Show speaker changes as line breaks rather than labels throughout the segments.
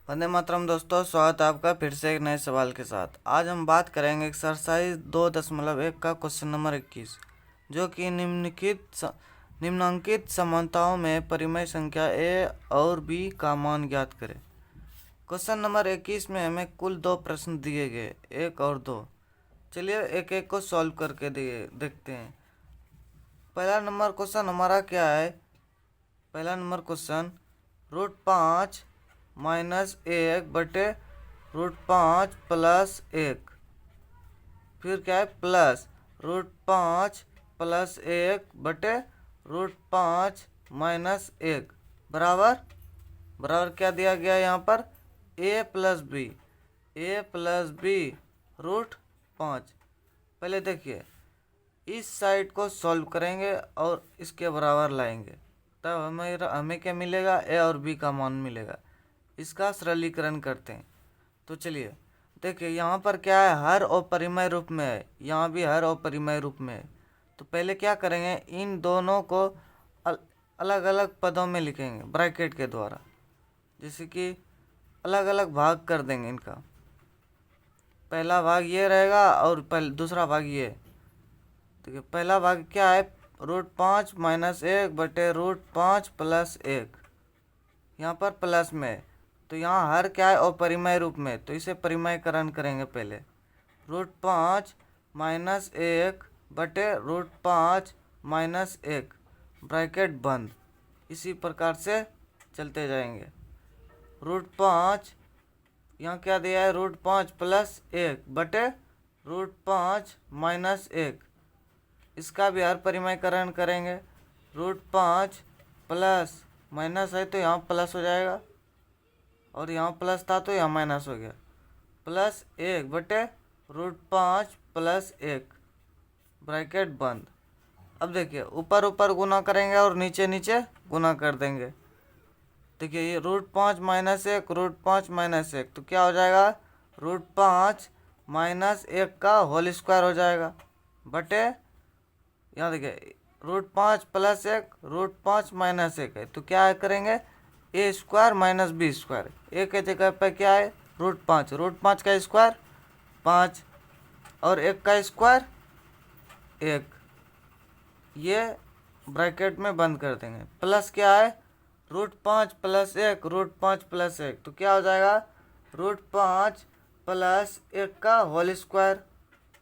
वंदे मातरम दोस्तों, स्वागत है आपका फिर से एक नए सवाल के साथ। आज हम बात करेंगे एक्सरसाइज 2.1 का क्वेश्चन नंबर 21, जो कि निम्नांकित समानताओं में परिमेय संख्या ए और बी का मान ज्ञात करें। क्वेश्चन नंबर 21 में हमें कुल 2 प्रश्न दिए गए, 1 और 2। चलिए एक एक को सॉल्व करके देखते हैं। पहला नंबर क्वेश्चन हमारा क्या है? पहला नंबर क्वेश्चन √5 माइनस 1 बटे √5 प्लस 1। फिर क्या है? प्लस √5 प्लस 1 बटे √5 माइनस 1 बराबर बराबर क्या दिया गया यहाँ पर? a plus B √5। पहले देखिए, इस साइड को सॉल्व करेंगे और इसके बराबर लाएंगे, तब हमें क्या मिलेगा? ए और बी का मान मिलेगा। इसका सरलीकरण करते हैं। तो चलिए देखिए, यहाँ पर क्या है? हर अपरिमेय रूप में है, यहाँ भी हर अपरिमेय रूप में है। तो पहले क्या करेंगे? इन दोनों को अलग अलग पदों में लिखेंगे ब्रैकेट के द्वारा, जैसे कि अलग अलग भाग कर देंगे इनका। पहला भाग ये रहेगा और दूसरा भाग ये। देखिए पहला भाग क्या है? √5 माइनस 1 बटे √5 प्लस 1। यहाँ पर प्लस में है, तो यहाँ हर क्या है? अपरिमेय रूप में, तो इसे परिमेयकरण करेंगे पहले। √5 माइनस 1 बटे √5 माइनस 1 ब्रैकेट बंद। इसी प्रकार से चलते जाएंगे। √5 यहाँ क्या दिया है? √5 प्लस 1 बटे √5 माइनस 1। इसका भी हर परिमेयकरण करेंगे। √5 प्लस माइनस है तो यहाँ प्लस हो जाएगा, और यहाँ प्लस था तो यहाँ माइनस हो गया। प्लस 1 बटे √5 प्लस 1 ब्रैकेट बंद। अब देखिए, ऊपर ऊपर गुना करेंगे और नीचे नीचे गुना कर देंगे। देखिए ये √5 माइनस 1 √5 माइनस 1, तो क्या हो जाएगा? √5 माइनस 1 का होल स्क्वायर हो जाएगा बटे, यहाँ देखिए √5 प्लस 1 √5 माइनस 1 है, तो क्या करेंगे? ए स्क्वायर माइनस बी स्क्वायर। ए के जगह पर क्या है? √5 का स्क्वायर 5 और 1 का स्क्वायर 1। ये ब्रैकेट में बंद कर देंगे। प्लस क्या है? √5 प्लस 1 √5 प्लस 1, तो क्या हो जाएगा? √5 प्लस 1 का होल स्क्वायर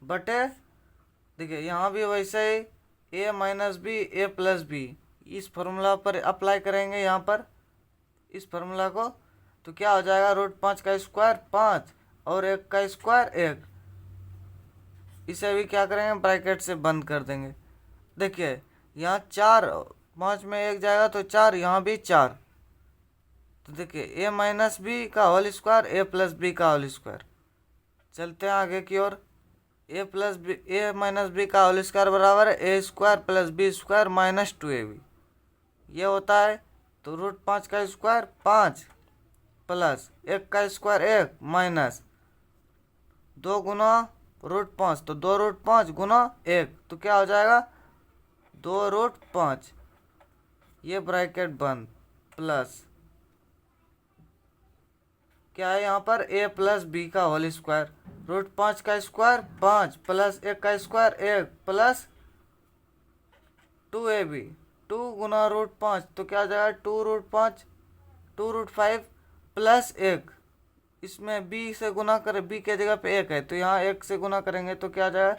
बटे, देखिए यहाँ भी वैसे ही ए माइनस बी ए प्लस बी, इस फॉर्मूला पर अप्लाई करेंगे यहाँ पर इस फॉर्मूला को, तो क्या हो जाएगा? √5 का स्क्वायर 5 और 1 का स्क्वायर 1। इसे भी क्या करेंगे? ब्रैकेट से बंद कर देंगे। देखिए यहाँ 4, 5 में 1 जाएगा तो 4, यहाँ भी 4। तो देखिए ए माइनस बी का whole square a plus b का होल स्क्वायर। चलते हैं आगे की ओर। ए माइनस बी का होल स्क्वायर बराबर है a square plus b square minus 2ab। ये होता है, तो √5 का स्क्वायर 5 प्लस 1 का स्क्वायर 1 माइनस 2 गुना √5, तो 2√5 गुना 1, तो क्या हो जाएगा? 2√5। ये ब्रैकेट बंद। प्लस क्या है यहाँ पर? ए प्लस बी का होल स्क्वायर। √5 का स्क्वायर 5 प्लस 1 का स्क्वायर 1 प्लस 2ab। 2 गुना √5, तो क्या हो जाएगा? 2√5 2√5 प्लस 1। इसमें बी से गुना करें, बी के जगह पे 1 है, तो यहाँ 1 से गुना करेंगे तो क्या आ जाएगा?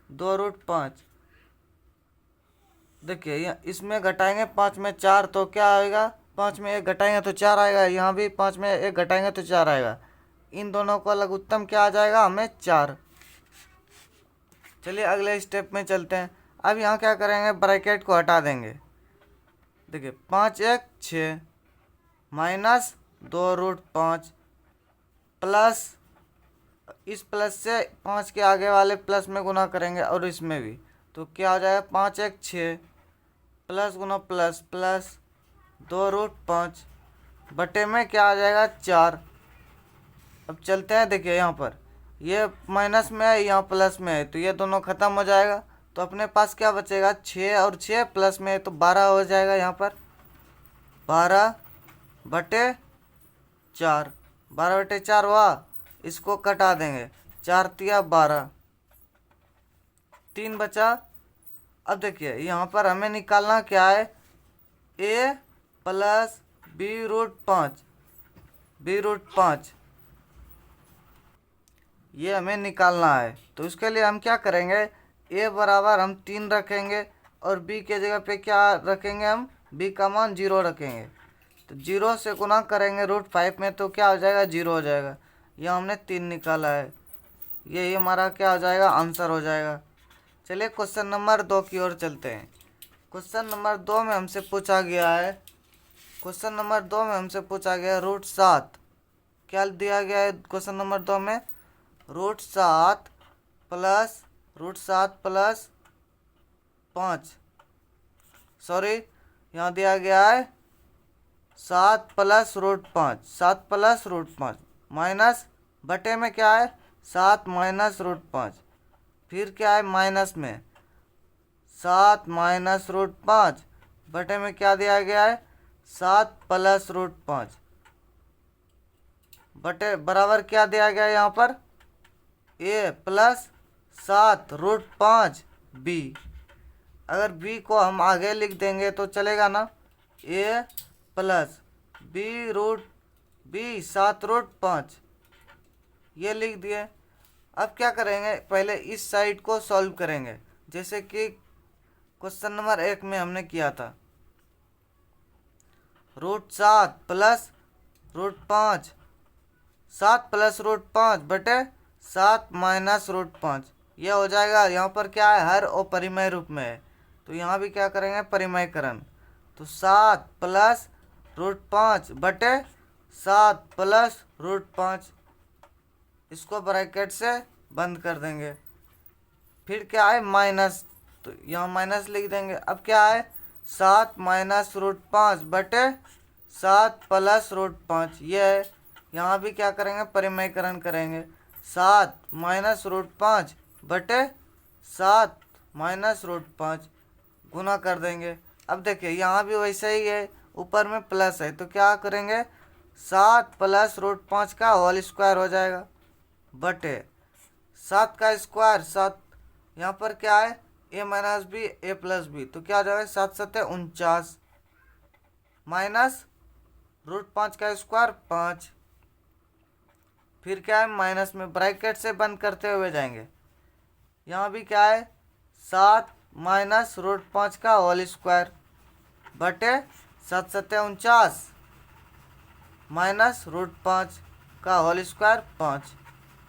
2√5। देखिए इसमें घटाएंगे 5 में 4, तो क्या आएगा? 5 में 1 घटाएंगे तो 4 आएगा। यहाँ भी 5 में 1 घटाएंगे तो 4 आएगा। इन दोनों को अलग उत्तम क्या आ जाएगा? हमें 4। चलिए अगले स्टेप में चलते हैं। अब यहाँ क्या करेंगे? ब्रैकेट को हटा देंगे। देखिए 5 1 6 माइनस 2√5 प्लस, इस प्लस से 5 के आगे वाले प्लस में गुना करेंगे और इसमें भी, तो क्या हो जाएगा? 5 1 6 प्लस गुना प्लस प्लस 2√5 बटे में क्या आ जाएगा? 4। अब चलते हैं। देखिए यहाँ पर ये माइनस में है, यहाँ प्लस में है, तो ये दोनों खत्म हो जाएगा। तो अपने पास क्या बचेगा? 6 और 6 प्लस में है तो 12 हो जाएगा। यहाँ पर 12 बटे 4। 12/4 हुआ, इसको कटा देंगे, 4 तिया 12, 3 बचा। अब देखिए यहाँ पर हमें निकालना क्या है, a प्लस b√5, b√5 ये हमें निकालना है। तो इसके लिए हम क्या करेंगे, a बराबर हम 3 रखेंगे और b के जगह पे क्या रखेंगे, हम b का मान 0 रखेंगे। तो 0 से गुना करेंगे √5 में, तो क्या हो जाएगा, 0 हो जाएगा। यह हमने 3 निकाला है, यही हमारा क्या हो जाएगा, आंसर हो जाएगा। चलिए क्वेश्चन नंबर 2 की ओर चलते हैं। क्वेश्चन नंबर 2 में हमसे पूछा गया है, क्वेश्चन नंबर 2 में हमसे पूछा गया है √7। क्या दिया गया है क्वेश्चन नंबर 2 में, √7 प्लस 5, सॉरी यहाँ दिया गया है 7 प्लस √5, 7 प्लस √5 माइनस बटे में क्या है, 7 माइनस √5, फिर क्या है माइनस में 7 माइनस √5 बटे में क्या दिया गया है, 7 प्लस √5 बटे बराबर क्या दिया गया है यहाँ पर, a प्लस 7 √5 b। अगर b को हम आगे लिख देंगे तो चलेगा ना, a प्लस b 7√5 ये लिख दिए। अब क्या करेंगे, पहले इस साइड को सॉल्व करेंगे, जैसे कि क्वेश्चन नंबर 1 में हमने किया था। √7 प्लस √5, 7 प्लस √5 बटे 7 माइनस √5 यह हो जाएगा। यहाँ पर क्या है, हर और परिमेय रूप में है, तो यहाँ भी क्या करेंगे, परिमेयकरण। तो 7 प्लस √5 बटे 7 प्लस √5, इसको ब्रैकेट से बंद कर देंगे। फिर क्या है माइनस, तो यहाँ माइनस लिख देंगे। अब क्या है, 7 माइनस √5 बटे 7 प्लस √5 ये है। यहाँ भी क्या करेंगे, परिमेयकरण करेंगे, 7 माइनस √5 बटे 7 माइनस √5 गुना कर देंगे। अब देखिए यहाँ भी वैसे ही है, ऊपर में प्लस है, तो क्या करेंगे, 7 प्लस √5 का होल स्क्वायर हो जाएगा बटे 7 का स्क्वायर 7, यहाँ पर क्या है, a minus B a plus B, तो क्या हो जाएगा, 7 7 49 माइनस √5 का स्क्वायर 5, फिर क्या है माइनस में ब्रैकेट से बंद करते हुए जाएंगे। यहाँ भी क्या है, 7 माइनस √5 का होल स्क्वायर बटे 7 7 49 माइनस √5 का होल स्क्वायर 5,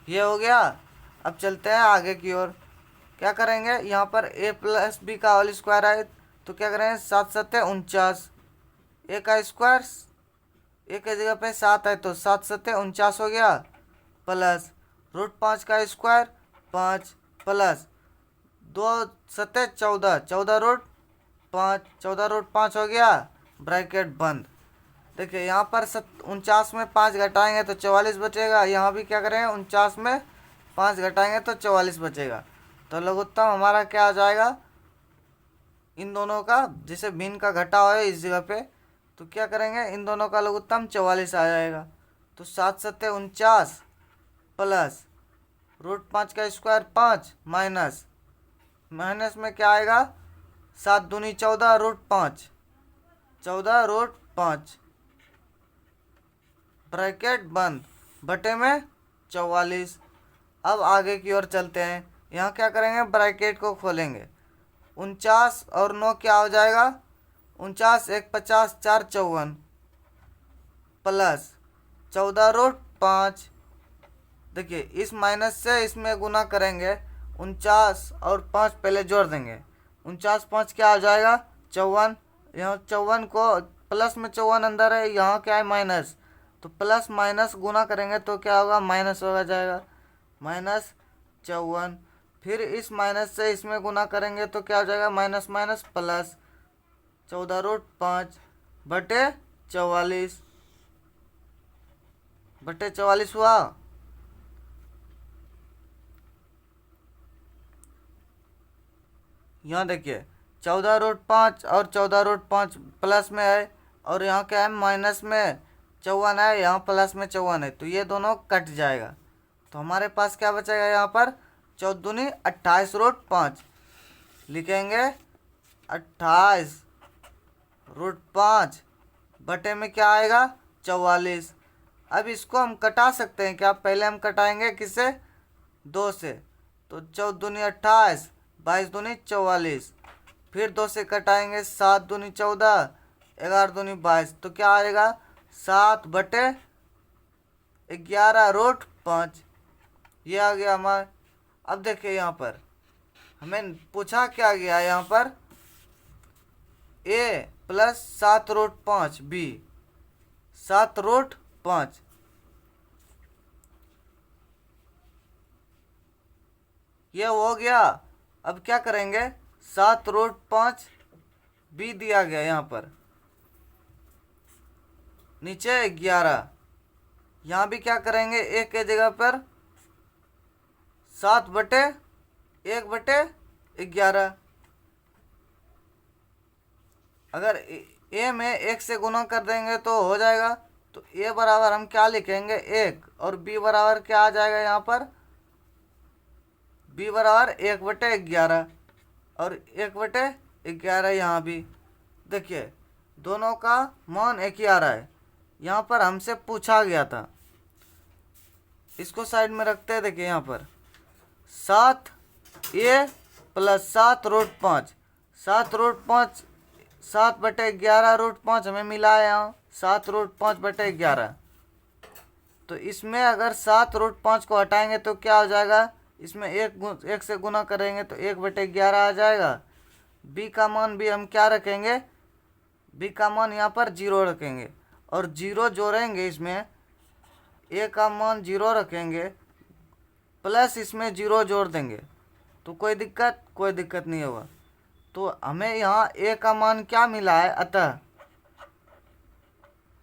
ये हो गया। अब चलते हैं आगे की ओर। क्या करेंगे, यहाँ पर a प्लस बी का होल स्क्वायर है, तो क्या करेंगे, 7 7 49, a का स्क्वायर a के जगह पे 7 है, तो 7 7 49 हो गया, प्लस √5 का स्क्वायर 5 प्लस 2 7 14, 14 √5 हो गया, ब्रैकेट बंद। देखिए यहाँ पर 49 में 5 घटाएंगे तो 44 बचेगा, यहाँ भी क्या करेंगे, 49 में 5 घटाएंगे तो 44 बचेगा। तो लघुत्तम हमारा क्या आ जाएगा, इन दोनों का, जैसे भिन्न का घटा हुआ है इस जगह पे, तो क्या करेंगे, इन दोनों का लघुत्तम 44 आ जाएगा। तो 7 7 49 प्लस √5 का स्क्वायर 5 माइनस में क्या आएगा, 7 दूनी 14 √5, 14 √5 ब्रैकेट बंद बटे में 44। अब आगे की ओर चलते हैं। यहाँ क्या करेंगे, ब्रैकेट को खोलेंगे, 49 और 9 क्या हो जाएगा, 49 1 50 4 54 प्लस 14 √5। देखिए इस माइनस से इसमें गुना करेंगे, 49 और 5 पहले जोड़ देंगे, 49 5 क्या हो जाएगा, 54। यहाँ 54 को प्लस में 54 अंदर है, यहाँ क्या है माइनस, तो प्लस माइनस गुना करेंगे तो क्या होगा, माइनस हो जाएगा, -54। फिर इस माइनस से इसमें गुना करेंगे तो क्या हो जाएगा, माइनस माइनस प्लस 14 √5 बटे 44 हुआ। यहाँ देखिए 14 √5 और 14 √5 प्लस में है, और यहाँ क्या है माइनस में 54 है, यहाँ प्लस में 54 है, तो ये दोनों कट जाएगा। तो हमारे पास क्या बचेगा यहाँ पर, 14 दूनी 28 रूट 5 लिखेंगे। 28 रूट 5 बटे में क्या आएगा, 44। अब इसको हम कटा सकते हैं क्या, पहले हम कटाएंगे किससे, 2 से। तो 14 दूनी 28, 22 दूनी 44, फिर 2 से कटाएंगे, 7 दूनी 14, 11 दूनी 22, तो क्या आएगा 7 बटे 11 रूट 5। ये आ गया हमारा। अब देखिए यहाँ पर हमें पूछा क्या गया, यहाँ पर a plus 7 root 5 b 7 root 5, ये हो गया। अब क्या करेंगे, 7 रूट 5 b दिया गया यहाँ पर, नीचे 11, यहाँ भी क्या करेंगे, एक के जगह पर 7 बटे 1 बटे 11। अगर a में 1 से गुना कर देंगे तो हो जाएगा। तो a बराबर हम क्या लिखेंगे, 1, और b बराबर क्या आ जाएगा यहाँ पर, b बराबर 1 बटे 11 और 1 बटे 11 यहाँ भी। देखिए दोनों का मान एक ही आ रहा है, यहाँ पर हमसे पूछा गया था। इसको साइड में रखते हैं। देखिए यहाँ पर 7a प्लस 7 रूट 5, 7 रूट 5 7 बटे 11 रूट 5 हमें मिला है यहाँ 7 रूट 5 बटे 11। तो इसमें अगर 7 रूट 5 को हटाएंगे तो क्या हो जाएगा, इसमें एक से गुना करेंगे तो 1 बटे 11 आ जाएगा। b का मान भी हम क्या रखेंगे, b का मान यहाँ पर 0 रखेंगे और 0 जोड़ेंगे, इसमें a का मान 0 रखेंगे प्लस इसमें 0 जोड़ देंगे तो कोई दिक्कत नहीं होगा। तो हमें यहाँ a का मान क्या मिला है, अतः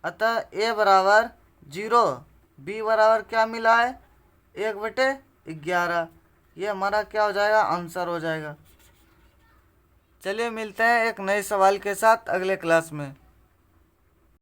a बराबर 0, b बराबर क्या मिला है 1 बटे 11। ये हमारा क्या हो जाएगा, आंसर हो जाएगा। चलिए मिलते हैं एक नए सवाल के साथ अगले क्लास में।